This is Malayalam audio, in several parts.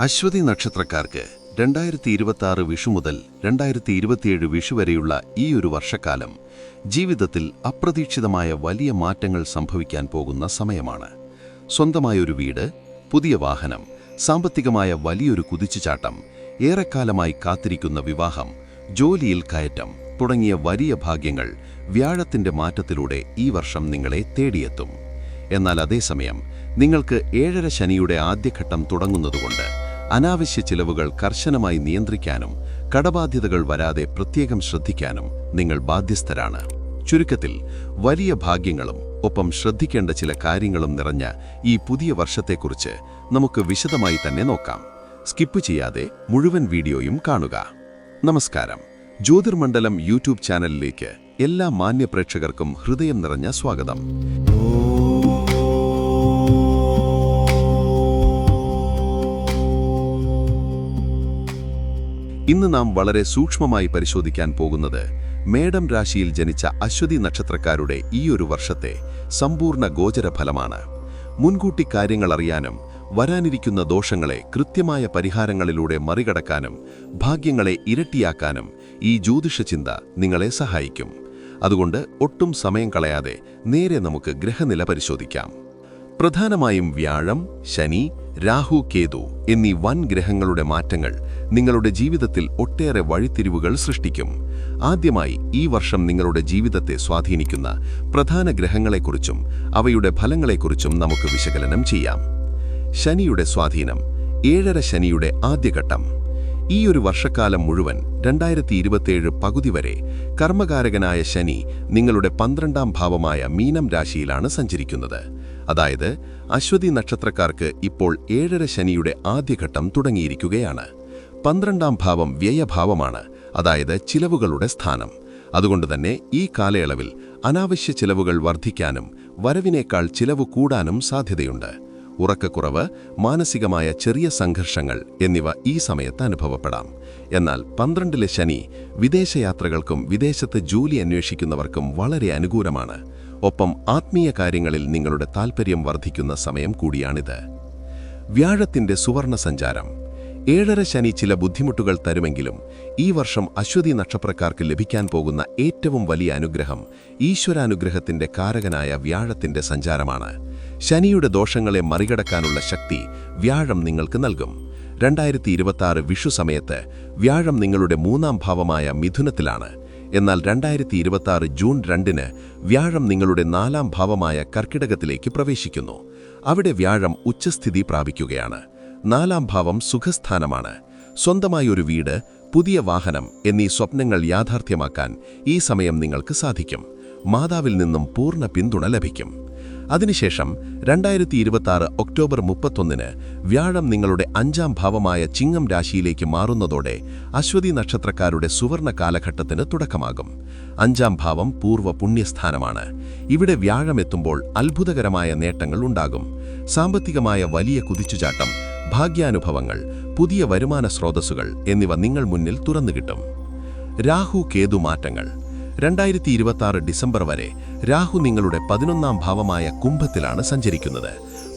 അശ്വതി നക്ഷത്രക്കാർക്ക് 2026 വിഷു മുതൽ 2027 വിഷു വരെയുള്ള ഈ ഒരു വർഷക്കാലം ജീവിതത്തിൽ അപ്രതീക്ഷിതമായ വലിയ മാറ്റങ്ങൾ സംഭവിക്കാൻ പോകുന്ന സമയമാണ്. സ്വന്തമായൊരു വീട്, പുതിയ വാഹനം, സാമ്പത്തികമായ വലിയൊരു കുതിച്ചുചാട്ടം, ഏറെക്കാലമായി കാത്തിരിക്കുന്ന വിവാഹം, ജോലിയിൽ കയറ്റം തുടങ്ങിയ വലിയ ഭാഗ്യങ്ങൾ വ്യാഴത്തിന്റെ മാറ്റത്തിലൂടെ ഈ വർഷം നിങ്ങളെ തേടിയെത്തും. എന്നാൽ അതേസമയം നിങ്ങൾക്ക് 7.5 ശനിയുടെ ആദ്യഘട്ടം തുടങ്ങുന്നതുകൊണ്ട് അനാവശ്യ ചിലവുകൾ കർശനമായി നിയന്ത്രിക്കാനും കടബാധ്യതകൾ വരാതെ പ്രത്യേകം ശ്രദ്ധിക്കാനും നിങ്ങൾ ബാധ്യസ്ഥരാണ്. ചുരുക്കത്തിൽ വലിയ ഭാഗ്യങ്ങളും ഒപ്പം ശ്രദ്ധിക്കേണ്ട ചില കാര്യങ്ങളും നിറഞ്ഞ ഈ പുതിയ വർഷത്തെക്കുറിച്ച് നമുക്ക് വിശദമായി തന്നെ നോക്കാം. സ്കിപ്പ് ചെയ്യാതെ മുഴുവൻ വീഡിയോയും കാണുക. നമസ്കാരം. ജ്യോതിർമണ്ഡലം യൂട്യൂബ് ചാനലിലേക്ക് എല്ലാ മാന്യ പ്രേക്ഷകർക്കും ഹൃദയം നിറഞ്ഞ സ്വാഗതം. ഇന്ന് നാം വളരെ സൂക്ഷ്മമായി പരിശോധിക്കാൻ പോകുന്നത് മേടം രാശിയിൽ ജനിച്ച അശ്വതി നക്ഷത്രക്കാരുടെ ഈ ഒരു വർഷത്തെ സമ്പൂർണ്ണ ഗോചരഫലമാണ്. മുൻകൂട്ടി കാര്യങ്ങൾ അറിയാനും വരാനിരിക്കുന്ന ദോഷങ്ങളെ കൃത്യമായ പരിഹാരങ്ങളിലൂടെ മറികടക്കാനും ഭാഗ്യങ്ങളെ ഇരട്ടിയാക്കാനും ഈ ജ്യോതിഷചിന്ത നിങ്ങളെ സഹായിക്കും. അതുകൊണ്ട് ഒട്ടും സമയം കളയാതെ നേരെ നമുക്ക് ഗ്രഹനില പരിശോധിക്കാം. പ്രധാനമായും വ്യാഴം, ശനി, രാഹു, കേതു എന്നീ വൻ ഗ്രഹങ്ങളുടെ മാറ്റങ്ങൾ നിങ്ങളുടെ ജീവിതത്തിൽ ഒട്ടേറെ വഴിത്തിരിവുകൾ സൃഷ്ടിക്കും. ആദ്യമായി ഈ വർഷം നിങ്ങളുടെ ജീവിതത്തെ സ്വാധീനിക്കുന്ന പ്രധാന ഗ്രഹങ്ങളെക്കുറിച്ചും അവയുടെ ഫലങ്ങളെക്കുറിച്ചും നമുക്ക് വിശകലനം ചെയ്യാം. ശനിയുടെ സ്വാധീനം. 7.5 ശനിയുടെ ആദ്യഘട്ടം. ഈ ഒരു വർഷക്കാലം മുഴുവൻ 2027 പകുതി വരെ കർമ്മകാരകനായ ശനി നിങ്ങളുടെ 12ാം ഭാവമായ മീനം രാശിയിലാണ് സഞ്ചരിക്കുന്നത്. അതായത് അശ്വതി നക്ഷത്രക്കാർക്ക് ഇപ്പോൾ 7.5 ശനിയുടെ ആദ്യഘട്ടം തുടങ്ങിയിരിക്കുകയാണ്. 12ാം ഭാവം വ്യയഭാവമാണ്, അതായത് ചിലവുകളുടെ സ്ഥാനം. അതുകൊണ്ടുതന്നെ ഈ കാലയളവിൽ അനാവശ്യ ചിലവുകൾ വർദ്ധിക്കാനും വരവിനേക്കാൾ ചിലവ് കൂടാനും സാധ്യതയുണ്ട്. ഉറക്കക്കുറവ്, മാനസികമായ ചെറിയ സംഘർഷങ്ങൾ എന്നിവ ഈ സമയത്ത് അനുഭവപ്പെടാം. എന്നാൽ 12ലെ ശനി വിദേശയാത്രകൾക്കും വിദേശത്ത് ജോലി അന്വേഷിക്കുന്നവർക്കും വളരെ അനുകൂലമാണ്. ഒപ്പം ആത്മീയ കാര്യങ്ങളിൽ നിങ്ങളുടെ താൽപ്പര്യം വർദ്ധിക്കുന്ന സമയം കൂടിയാണിത്. വ്യാഴത്തിന്റെ സുവർണ സഞ്ചാരം. 7.5 ശനി ചില ബുദ്ധിമുട്ടുകൾ തരുമെങ്കിലും ഈ വർഷം അശ്വതി നക്ഷത്രക്കാർക്ക് ലഭിക്കാൻ പോകുന്ന ഏറ്റവും വലിയ അനുഗ്രഹം ഈശ്വരാനുഗ്രഹത്തിന്റെ കാരകനായ വ്യാഴത്തിന്റെ സഞ്ചാരമാണ്. ശനിയുടെ ദോഷങ്ങളെ മറികടക്കാനുള്ള ശക്തി വ്യാഴം നിങ്ങൾക്ക് നൽകും. 2026 വിഷു സമയത്ത് വ്യാഴം നിങ്ങളുടെ 3ാം ഭാവമായ മിഥുനത്തിലാണ്. എന്നാൽ 2026 ജൂൺ 2-ന് വ്യാഴം നിങ്ങളുടെ 4ാം ഭാവമായ കർക്കിടകത്തിലേക്ക് പ്രവേശിക്കുന്നു. അവിടെ വ്യാഴം ഉച്ചസ്ഥിതി പ്രാപിക്കുകയാണ്. 4ാം ഭാവം സുഖസ്ഥാനമാണ്. സ്വന്തമായി ഒരു വീട്, പുതിയ വാഹനം എന്നീ സ്വപ്നങ്ങൾ യാഥാർത്ഥ്യമാക്കാൻ ഈ സമയം നിങ്ങൾക്ക് സാധിക്കും. മാതാവിൽ നിന്നും പൂർണ്ണ പിന്തുണ ലഭിക്കും. അതിനുശേഷം 2026 ഒക്ടോബർ 31-ന് വ്യാഴം നിങ്ങളുടെ 5ാം ഭാവമായ ചിങ്ങം രാശിയിലേക്ക് മാറുന്നതോടെ അശ്വതി നക്ഷത്രക്കാരുടെ സുവർണ കാലഘട്ടത്തിന് തുടക്കമാകും. 5ാം ഭാവം പൂർവ്വ പുണ്യസ്ഥാനമാണ്. ഇവിടെ വ്യാഴം എത്തുമ്പോൾ അത്ഭുതകരമായ നേട്ടങ്ങൾ ഉണ്ടാകും. സാമ്പത്തികമായ വലിയ കുതിച്ചുചാട്ടം, ഭാഗ്യാനുഭവങ്ങൾ, പുതിയ വരുമാന സ്രോതസ്സുകൾ എന്നിവ നിങ്ങൾ മുന്നിൽ തുറന്നുകിട്ടും. രാഹു കേതു മാറ്റങ്ങൾ. 2026 ഡിസംബർ വരെ രാഹു നിങ്ങളുടെ 11ാം ഭാവമായ കുംഭത്തിലാണ് സഞ്ചരിക്കുന്നത്.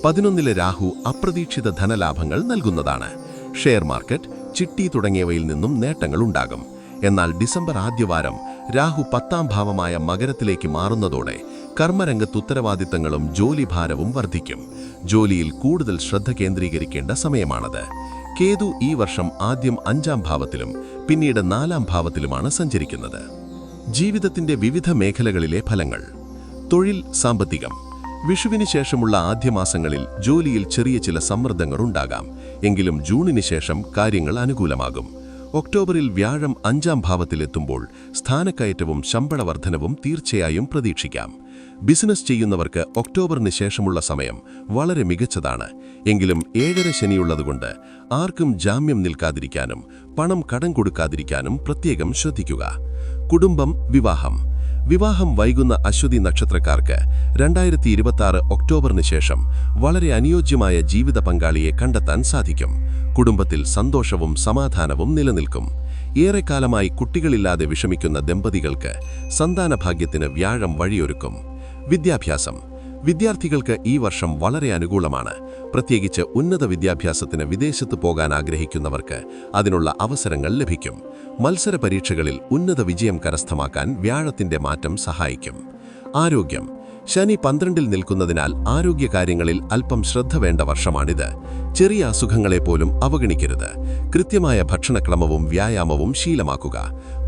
11ലെ രാഹു അപ്രതീക്ഷിത ധനലാഭങ്ങൾ നൽകുന്നതാണ്. ഷെയർ മാർക്കറ്റ്, ചിട്ടി തുടങ്ങിയവയിൽ നിന്നും നേട്ടങ്ങൾ ഉണ്ടാകും. എന്നാൽ ഡിസംബർ ആദ്യവാരം രാഹു 10ാം ഭാവമായ മകരത്തിലേക്ക് മാറുന്നതോടെ കർമ്മരംഗത്ത് ഉത്തരവാദിത്തങ്ങളും ജോലിഭാരവും വർദ്ധിക്കും. ജോലിയിൽ കൂടുതൽ ശ്രദ്ധ കേന്ദ്രീകരിക്കേണ്ട സമയമാണത്. കേതു ഈ വർഷം ആദ്യം 5ാം ഭാവത്തിലും പിന്നീട് 4ാം ഭാവത്തിലുമാണ് സഞ്ചരിക്കുന്നത്. ജീവിതത്തിന്റെ വിവിധ മേഖലകളിലെ ഫലങ്ങൾ. തൊഴിൽ, സാമ്പത്തികം. വിഷുവിന് ശേഷമുള്ള ആദ്യ മാസങ്ങളിൽ ജോലിയിൽ ചെറിയ ചില സമ്മർദ്ദങ്ങൾ ഉണ്ടാകാം. എങ്കിലും ജൂണിന് ശേഷം കാര്യങ്ങൾ അനുകൂലമാകും. ഒക്ടോബറിൽ വ്യാഴം 5ാം ഭാവത്തിലെത്തുമ്പോൾ സ്ഥാനക്കയറ്റവും ശമ്പള വർധനവും തീർച്ചയായും പ്രതീക്ഷിക്കാം. ബിസിനസ് ചെയ്യുന്നവർക്ക് ഒക്ടോബറിന് ശേഷമുള്ള സമയം വളരെ മികച്ചതാണ്. എങ്കിലും 7.5 ശനിയുള്ളതുകൊണ്ട് ആർക്കും ജാമ്യം നിൽക്കാതിരിക്കാനും പണം കടം കൊടുക്കാതിരിക്കാനും പ്രത്യേകം ശ്രദ്ധിക്കുക. കുടുംബം, വിവാഹം. വിവാഹം വൈകുന്ന അശ്വതി നക്ഷത്രക്കാർക്ക് 2026 ഒക്ടോബറിന് ശേഷം വളരെ അനുയോജ്യമായ ജീവിത പങ്കാളിയെ കണ്ടെത്താൻ സാധിക്കും. കുടുംബത്തിൽ സന്തോഷവും സമാധാനവും നിലനിൽക്കും. ഏറെക്കാലമായി കുട്ടികളില്ലാതെ വിഷമിക്കുന്ന ദമ്പതികൾക്ക് സന്താനഭാഗ്യത്തിന് വ്യാഴം വഴിയൊരുക്കും. വിദ്യാഭ്യാസം. വിദ്യാർത്ഥികൾക്ക് ഈ വർഷം വളരെ അനുകൂലമാണ്. പ്രത്യേകിച്ച് ഉന്നത വിദ്യാഭ്യാസത്തിന് വിദേശത്ത് പോകാൻ ആഗ്രഹിക്കുന്നവർക്ക് അതിനുള്ള അവസരങ്ങൾ ലഭിക്കും. മത്സര പരീക്ഷകളിൽ ഉന്നത വിജയം കരസ്ഥമാക്കാൻ വ്യാഴത്തിന്റെ മാറ്റം സഹായിക്കും. ആരോഗ്യം. ശനി 12-ൽ നിൽക്കുന്നതിനാൽ ആരോഗ്യകാര്യങ്ങളിൽ അല്പം ശ്രദ്ധ വേണ്ട വർഷമാണിത്. ചെറിയ അസുഖങ്ങളെപ്പോലും അവഗണിക്കരുത്. കൃത്യമായ ഭക്ഷണക്രമവും വ്യായാമവും ശീലമാക്കുക.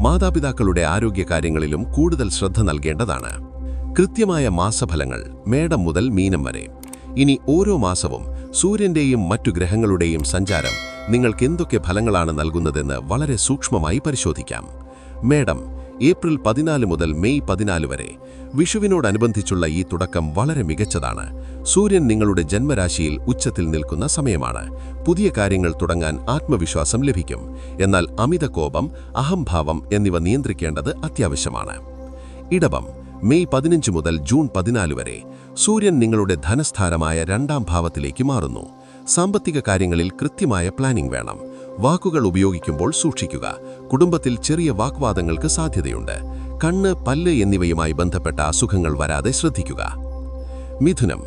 മാതാപിതാക്കളുടെ ആരോഗ്യകാര്യങ്ങളിലും കൂടുതൽ ശ്രദ്ധ നൽകേണ്ടതാണ്. കൃത്യമായ മാസഫലങ്ങൾ മേടം മുതൽ മീനം വരെ. ഇനി ഓരോ മാസവും സൂര്യന്റെയും മറ്റു ഗ്രഹങ്ങളുടെയും സഞ്ചാരം നിങ്ങൾക്ക് എന്തൊക്കെ ഫലങ്ങളാണ് നൽകുന്നതെന്ന് വളരെ സൂക്ഷ്മമായി പരിശോധിക്കാം. മേടം ഏപ്രിൽ 14 മുതൽ മെയ് 14 വരെ. വിഷുവിനോടനുബന്ധിച്ചുള്ള ഈ തുടക്കം വളരെ മികച്ചതാണ്. സൂര്യൻ നിങ്ങളുടെ ജന്മരാശിയിൽ ഉച്ചത്തിൽ നിൽക്കുന്ന സമയമാണ്. പുതിയ കാര്യങ്ങൾ തുടങ്ങാൻ ആത്മവിശ്വാസം ലഭിക്കും. എന്നാൽ അമിത കോപം, അഹംഭാവം എന്നിവ നിയന്ത്രിക്കേണ്ടത് അത്യാവശ്യമാണ്. ഇടവം മെയ് 15 മുതൽ ജൂൺ 14 വരെ. സൂര്യൻ നിങ്ങളുടെ ധനസ്ഥാനമായ 2-ാം ഭാവത്തിലേക്ക് മാറുന്നു. സാമ്പത്തിക കാര്യങ്ങളിൽ കൃത്യമായ പ്ലാനിംഗ് വേണം. വാക്കുകൾ ഉപയോഗിക്കുമ്പോൾ സൂക്ഷിക്കുക. കുടുംബത്തിൽ ചെറിയ വാഗ്വാദങ്ങൾക്ക് സാധ്യതയുണ്ട്. കണ്ണ്, പല്ല് എന്നിവയുമായി ബന്ധപ്പെട്ട അസുഖങ്ങൾ വരാതെ ശ്രദ്ധിക്കുക. മിഥുനം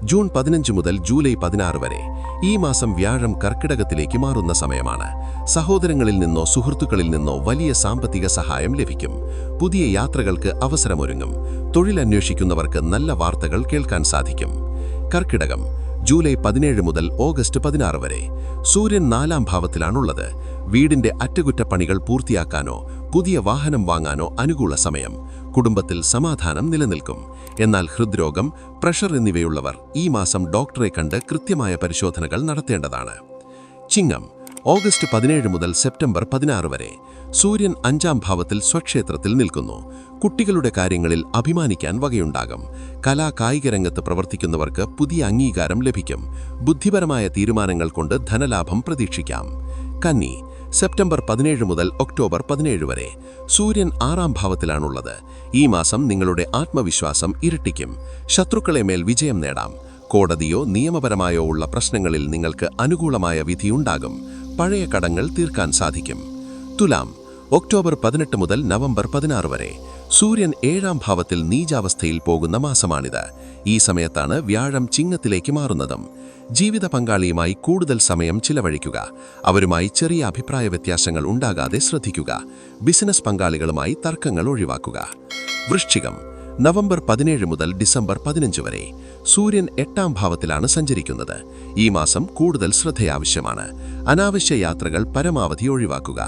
ജൂൺ 15 മുതൽ ജൂലൈ 16 വരെ. ഈ മാസം വ്യാഴം കർക്കിടകത്തിലേക്ക് മാറുന്ന സമയമാണ്. സഹോദരങ്ങളിൽ നിന്നോ സുഹൃത്തുക്കളിൽ നിന്നോ വലിയ സാമ്പത്തിക സഹായം ലഭിക്കും. പുതിയ യാത്രകൾക്ക് അവസരമൊരുങ്ങും. തൊഴിൽ അന്വേഷിക്കുന്നവർക്ക് നല്ല വാർത്തകൾ കേൾക്കാൻ സാധിക്കും. കർക്കിടകം ജൂലൈ 17 മുതൽ ഓഗസ്റ്റ് 16 വരെ. സൂര്യൻ 4-ാം ഭാവത്തിലാണുള്ളത്. വീടിന്റെ അറ്റകുറ്റപ്പണികൾ പൂർത്തിയാക്കാനോ പുതിയ വാഹനം വാങ്ങാനോ അനുകൂല സമയം. കുടുംബത്തിൽ സമാധാനം നിലനിൽക്കും. എന്നാൽ ഹൃദ്രോഗം, പ്രഷർ എന്നിവയുള്ളവർ ഈ മാസം ഡോക്ടറെ കണ്ട് കൃത്യമായ പരിശോധനകൾ നടത്തേണ്ടതാണ്. ചിങ്ങം ഓഗസ്റ്റ് 17 മുതൽ സെപ്റ്റംബർ 16 വരെ. സൂര്യൻ 5-ാം ഭാവത്തിൽ സ്വക്ഷേത്രത്തിൽ നിൽക്കുന്നു. കുട്ടികളുടെ കാര്യങ്ങളിൽ അഭിമാനിക്കാൻ വകയുണ്ടാകും. കായിക രംഗത്ത് പ്രവർത്തിക്കുന്നവർക്ക് പുതിയ അംഗീകാരം ലഭിക്കും. ബുദ്ധിപരമായ തീരുമാനങ്ങൾ കൊണ്ട് ധനലാഭം പ്രതീക്ഷിക്കാം. കന്നി സെപ്റ്റംബർ 17 മുതൽ ഒക്ടോബർ 17 വരെ. സൂര്യൻ 6-ാം ഭാവത്തിലാണുള്ളത്. ഈ മാസം നിങ്ങളുടെ ആത്മവിശ്വാസം ഇരട്ടിക്കും. ശത്രുക്കളെ മേൽ വിജയം നേടാം. കോടതിയോ നിയമപരമായോ ഉള്ള പ്രശ്നങ്ങളിൽ നിങ്ങൾക്ക് അനുകൂലമായ വിധിയുണ്ടാകും. പഴയ കടങ്ങൾ തീർക്കാൻ സാധിക്കും. തുലാം ഒക്ടോബർ 18 മുതൽ നവംബർ 16 വരെ. സൂര്യൻ 7-ാം ഭാവത്തിൽ നീചാവസ്ഥയിൽ പോകുന്ന മാസമാണിത്. ഈ സമയത്താണ് വ്യാഴം ചിങ്ങത്തിലേക്ക് മാറുന്നതും. ജീവിത പങ്കാളിയുമായി കൂടുതൽ സമയം ചിലവഴിക്കുക. അവരുമായി ചെറിയ അഭിപ്രായ വ്യത്യാസങ്ങൾ ഉണ്ടാകാതെ ശ്രദ്ധിക്കുക. ബിസിനസ് പങ്കാളികളുമായി തർക്കങ്ങൾ ഒഴിവാക്കുക. വൃശ്ചികം നവംബർ 17 മുതൽ ഡിസംബർ 15 വരെ. സൂര്യൻ 8-ാം ഭാവത്തിലാണ് സഞ്ചരിക്കുന്നത്. ഈ മാസം കൂടുതൽ ശ്രദ്ധയാവശ്യമാണ്. അനാവശ്യ യാത്രകൾ പരമാവധി ഒഴിവാക്കുക.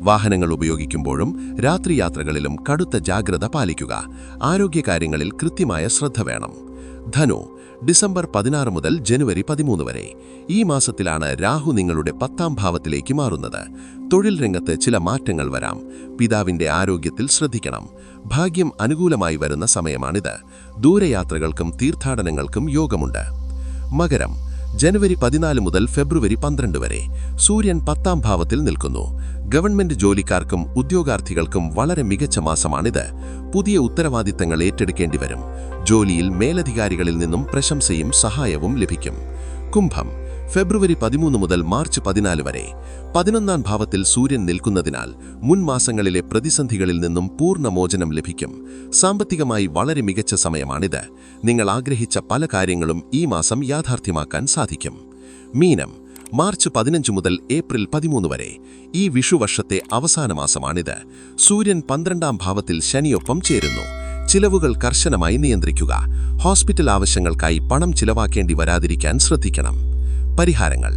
വാഹനങ്ങൾ ഉപയോഗിക്കുമ്പോഴും രാത്രി യാത്രകളിലും കടുത്ത ജാഗ്രത പാലിക്കുക. ആരോഗ്യകാര്യങ്ങളിൽ കൃത്യമായ ശ്രദ്ധ വേണം. ധനു ഡിസംബർ 16 മുതൽ ജനുവരി 13 വരെ. ഈ മാസത്തിലാണ് രാഹു നിങ്ങളുടെ 10-ാം ഭാവത്തിലേക്ക് മാറുന്നത്. തൊഴിൽ രംഗത്ത് ചില മാറ്റങ്ങൾ വരാം. പിതാവിന്റെ ആരോഗ്യത്തിൽ ശ്രദ്ധിക്കണം. ഭാഗ്യം അനുകൂലമായി വരുന്ന സമയമാണിത്. ദൂരയാത്രകൾക്കും തീർത്ഥാടനങ്ങൾക്കും യോഗമുണ്ട്. മകരം ജനുവരി 14 മുതൽ ഫെബ്രുവരി 12 വരെ. സൂര്യൻ 10-ാം ഭാവത്തിൽ നിൽക്കുന്നു. ഗവൺമെന്റ് ജോലിക്കാർക്കും ഉദ്യോഗാർത്ഥികൾക്കും വളരെ മികച്ച മാസമാണിത്. പുതിയ ഉത്തരവാദിത്തങ്ങൾ ഏറ്റെടുക്കേണ്ടി വരും. ജോലിയിൽ മേലധികാരികളിൽ നിന്നും പ്രശംസയും സഹായവും ലഭിക്കും. കുംഭം ഫെബ്രുവരി 13 മുതൽ മാർച്ച് 14 വരെ. 11-ാം ഭാവത്തിൽ സൂര്യൻ നിൽക്കുന്നതിനാൽ മുൻ മാസങ്ങളിലെ പ്രതിസന്ധികളിൽ നിന്നും പൂർണ്ണമോചനം ലഭിക്കും. സാമ്പത്തികമായി വളരെ മികച്ച സമയമാണിത്. നിങ്ങൾ ആഗ്രഹിച്ച പല കാര്യങ്ങളും ഈ മാസം യാഥാർത്ഥ്യമാക്കാൻ സാധിക്കും. മീനം മാർച്ച് 15 മുതൽ ഏപ്രിൽ 13 വരെ. ഈ വിഷുവർഷത്തെ അവസാന മാസമാണിത്. സൂര്യൻ 12-ാം ഭാവത്തിൽ ശനിയൊപ്പം ചേരുന്നു. ചിലവുകൾ കർശനമായി നിയന്ത്രിക്കുക. ഹോസ്പിറ്റൽ ആവശ്യങ്ങൾക്കായി പണം ചിലവാക്കേണ്ടി വരാതിരിക്കാൻ ശ്രദ്ധിക്കണം. പരിഹാരങ്ങൾ.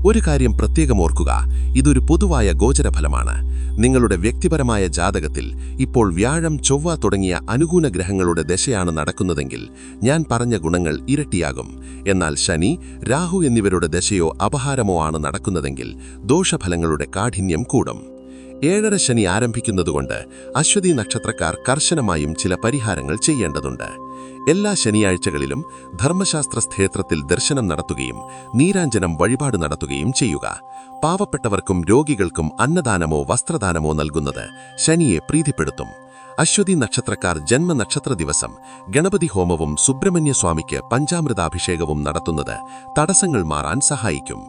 ഒരു കാര്യം പ്രത്യേകം ഓർക്കുക, ഇതൊരു പൊതുവായ ഗോചരഫലമാണ്. നിങ്ങളുടെ വ്യക്തിപരമായ ജാതകത്തിൽ ഇപ്പോൾ വ്യാഴം, ചൊവ്വ തുടങ്ങിയ അനുകൂല ഗ്രഹങ്ങളുടെ ദശയാണ് നടക്കുന്നതെങ്കിൽ ഞാൻ പറഞ്ഞ ഗുണങ്ങൾ ഇരട്ടിയാകും. എന്നാൽ ശനി, രാഹു എന്നിവരുടെ ദശയോ അപഹാരമോ ആണ് നടക്കുന്നതെങ്കിൽ ദോഷഫലങ്ങളുടെ കാഠിന്യം കൂടും. 7-ര ശനി ആരംഭിക്കുന്നതുകൊണ്ട് അശ്വതി നക്ഷത്രക്കാർ കർശനമായും ചില പരിഹാരങ്ങൾ ചെയ്യേണ്ടതുണ്ട്. എല്ലാ ശനിയാഴ്ചകളിലും ധർമ്മശാസ്ത്ര ക്ഷേത്രത്തിൽ ദർശനം നടത്തുകയും നീരാഞ്ജനം വഴിപാട് നടത്തുകയും ചെയ്യുക. പാവപ്പെട്ടവർക്കും രോഗികൾക്കും അന്നദാനമോ വസ്ത്രദാനമോ നൽകുന്നത് ശനിയെ പ്രീതിപ്പെടുത്തും. അശ്വതി നക്ഷത്രക്കാർ ജന്മനക്ഷത്ര ദിവസം ഗണപതി ഹോമവും സുബ്രഹ്മണ്യസ്വാമിക്ക് പഞ്ചാമൃതാഭിഷേകവും നടത്തുന്നത് തടസ്സങ്ങൾ മാറാൻ സഹായിക്കും.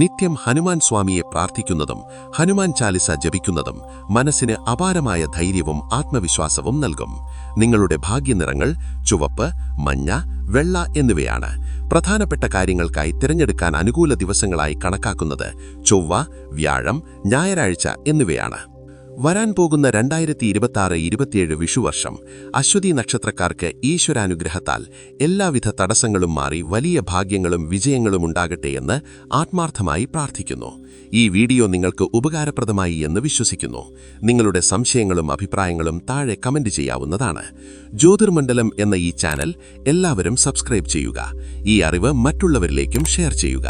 നിത്യം ഹനുമാൻ സ്വാമിയെ പ്രാർത്ഥിക്കുന്നതും ഹനുമാൻ ചാലിസ ജപിക്കുന്നതും മനസ്സിന് അപാരമായ ധൈര്യവും ആത്മവിശ്വാസവും നൽകും. നിങ്ങളുടെ ഭാഗ്യനിറങ്ങൾ ചുവപ്പ്, മഞ്ഞ, വെള്ള എന്നിവയാണ്. പ്രധാനപ്പെട്ട കാര്യങ്ങൾക്കായി തിരഞ്ഞെടുക്കാൻ അനുകൂല ദിവസങ്ങളായി കണക്കാക്കുന്നത് ചൊവ്വ, വ്യാഴം, ഞായറാഴ്ച എന്നിവയാണ്. വരാൻ പോകുന്ന 2026-27 വിഷുവർഷം അശ്വതി നക്ഷത്രക്കാർക്ക് ഈശ്വരാനുഗ്രഹത്താൽ എല്ലാവിധ തടസ്സങ്ങളും മാറി വലിയ ഭാഗ്യങ്ങളും വിജയങ്ങളും ഉണ്ടാകട്ടെയെന്ന് ആത്മാർത്ഥമായി പ്രാർത്ഥിക്കുന്നു. ഈ വീഡിയോ നിങ്ങൾക്ക് ഉപകാരപ്രദമായി എന്ന് വിശ്വസിക്കുന്നു. നിങ്ങളുടെ സംശയങ്ങളും അഭിപ്രായങ്ങളും താഴെ കമന്റ് ചെയ്യാവുന്നതാണ്. ജ്യോതിർമണ്ഡലം എന്ന ഈ ചാനൽ എല്ലാവരും സബ്സ്ക്രൈബ് ചെയ്യുക. ഈ അറിവ് മറ്റുള്ളവരിലേക്കും ഷെയർ ചെയ്യുക.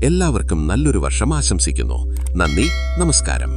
എല്ലാവർക്കും നല്ലൊരു വർഷം ആശംസിക്കുന്നു. നന്ദി, നമസ്കാരം.